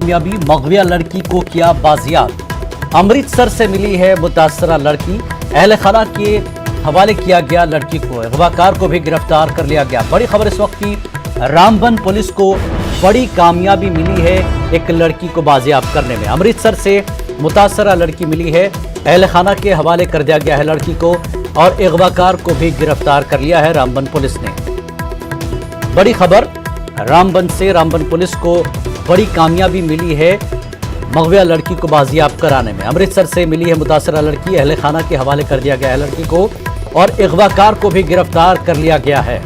कामयाबी, मगविया लड़की को किया बाजियाब। अमृतसर से मिली है मुतासरा लड़की, अहले खाना के हवाले किया गया लड़की को, अगवाकार को भी गिरफ्तार कर लिया गया। बड़ी खबर इस वक्त की, रामबन पुलिस को बड़ी कामयाबी मिली है एक लड़की को बाजियाब करने में। अमृतसर से मुतासरा लड़की मिली है, अहले खाना के हवाले कर दिया गया है लड़की को और अगवाकार को भी गिरफ्तार कर लिया है रामबन पुलिस ने। बड़ी खबर रामबन से, रामबन पुलिस को बड़ी कामयाबी मिली है मगविया लड़की को बाजियाब कराने में। अमृतसर से मिली है मुतासरा लड़की, अहले खाना के हवाले कर दिया गया है लड़की को और अगवाकार को भी गिरफ्तार कर लिया गया है।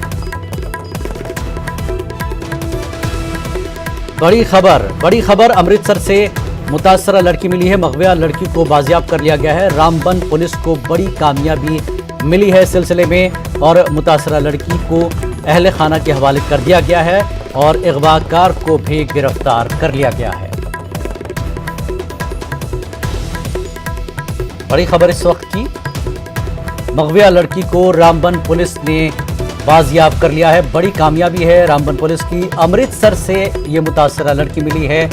बड़ी खबर अमृतसर से मुतासरा लड़की मिली है, मगविया लड़की को बाजियाब कर लिया गया है। रामबन पुलिस को बड़ी कामयाबी मिली है इस सिलसिले में और मुतासरा लड़की को अहले खाना के हवाले कर दिया गया है और अगवाकार को भी गिरफ्तार कर लिया गया है। बड़ी खबर इस वक्त की, मगविया लड़की को रामबन पुलिस ने बाजियाब कर लिया है। बड़ी कामयाबी है रामबन पुलिस की। अमृतसर से ये मुतासरा लड़की मिली है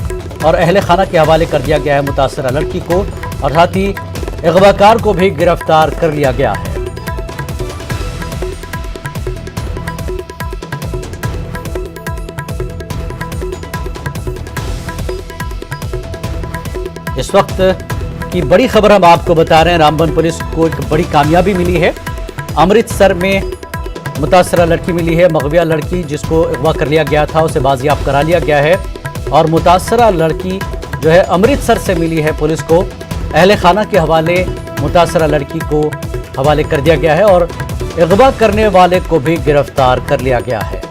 और अहले खाना के हवाले कर दिया गया है मुतासरा लड़की को और साथ ही अगवाकार को भी गिरफ्तार कर लिया गया है। इस वक्त की बड़ी खबर हम आपको बता रहे हैं, रामबन पुलिस को एक बड़ी कामयाबी मिली है। अमृतसर में मुतासरा लड़की मिली है, मगविया लड़की जिसको अगवा कर लिया गया था उसे बाजियाब करा लिया गया है और मुतासरा लड़की जो है अमृतसर से मिली है पुलिस को, अहले खाना के हवाले मुतासरा लड़की को हवाले कर दिया गया है और अगवा करने वाले को भी गिरफ्तार कर लिया गया है।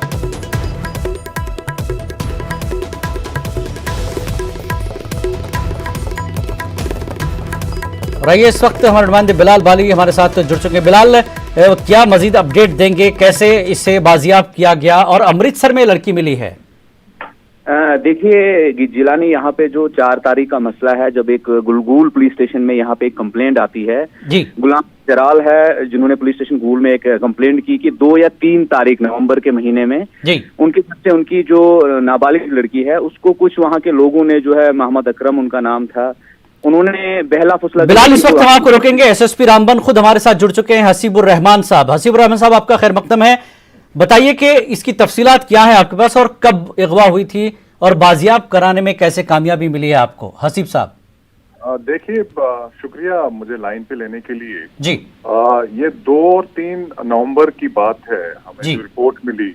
और आइए इस वक्त हमारे नुमाइंदे बिलाल बाली हमारे साथ जुड़ चुके हैं। बिलाल, क्या मजीद अपडेट देंगे, कैसे इसे बाजियाब किया गया और अमृतसर में लड़की मिली है? देखिए जिलानी, यहाँ पे जो 4 तारीख का मसला है, जब एक गुलगुल पुलिस स्टेशन में यहाँ पे एक कंप्लेंट आती है जी, गुलाम जराल है जिन्होंने पुलिस स्टेशन गुल में एक कंप्लेंट की कि 2 या 3 तारीख नवंबर के महीने में जी उनके से उनकी जो नाबालिग लड़की है उसको कुछ वहाँ के लोगों ने, जो है मोहम्मद अकरम उनका नाम था, उन्होंने बहला फुसला। बिलाल, इस वक्त हम आपको रोकेंगे। एसएसपी रामबन खुद हमारे साथ जुड़ चुके हैं, हसीबुर रहमान साहब। हसीबुर रहमान साहब, आपका खैर मकदम है। बताइए कि इसकी तफसीलात क्या है आपके पास और कब अगवा हुई थी और बाजियाब कराने में कैसे कामयाबी मिली है आपको? हसीब साहब। देखिए, शुक्रिया मुझे लाइन पे लेने के लिए जी। ये 2 और 3 नवंबर की बात है। हमें जो रिपोर्ट मिली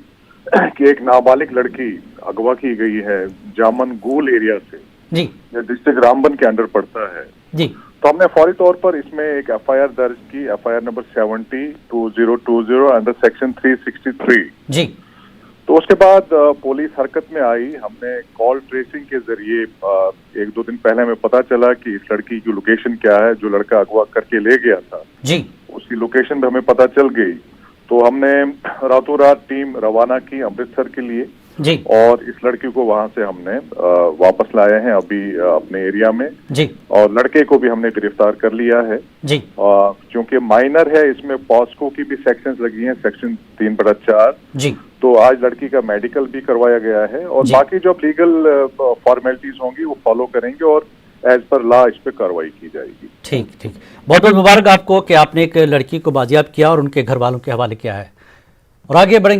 कि एक नाबालिग लड़की अगवा की गई है जामन गुल एरिया से जी, डिस्ट्रिक्ट रामबन के अंडर पड़ता है जी। तो हमने फौरी तौर पर इसमें एक एफआईआर दर्ज की, एफआईआर नंबर 70-2020 अंडर सेक्शन 363 जी। तो उसके बाद पुलिस हरकत में आई। हमने कॉल ट्रेसिंग के जरिए 1-2 दिन पहले हमें पता चला कि इस लड़की की लोकेशन क्या है, जो लड़का अगवा करके ले गया था जी, उसकी लोकेशन भी हमें पता चल गई। तो हमने रातों रात टीम रवाना की अमृतसर के लिए जी और इस लड़की को वहां से हमने वापस लाए हैं अभी अपने एरिया में जी और लड़के को भी हमने गिरफ्तार कर लिया है जी। क्योंकि माइनर है, इसमें पॉस्को की भी सेक्शंस लगी हैं, सेक्शन 3/4 जी। तो आज लड़की का मेडिकल भी करवाया गया है और बाकी जो लीगल फॉर्मेलिटीज होंगी वो फॉलो करेंगे और एज पर लॉ इस पे कार्रवाई की जाएगी। ठीक ठीक, बहुत बहुत मुबारक आपको कि आपने एक लड़की को बाजियाब किया और उनके घर वालों के हवाले किया है और आगे बढ़ेंगे।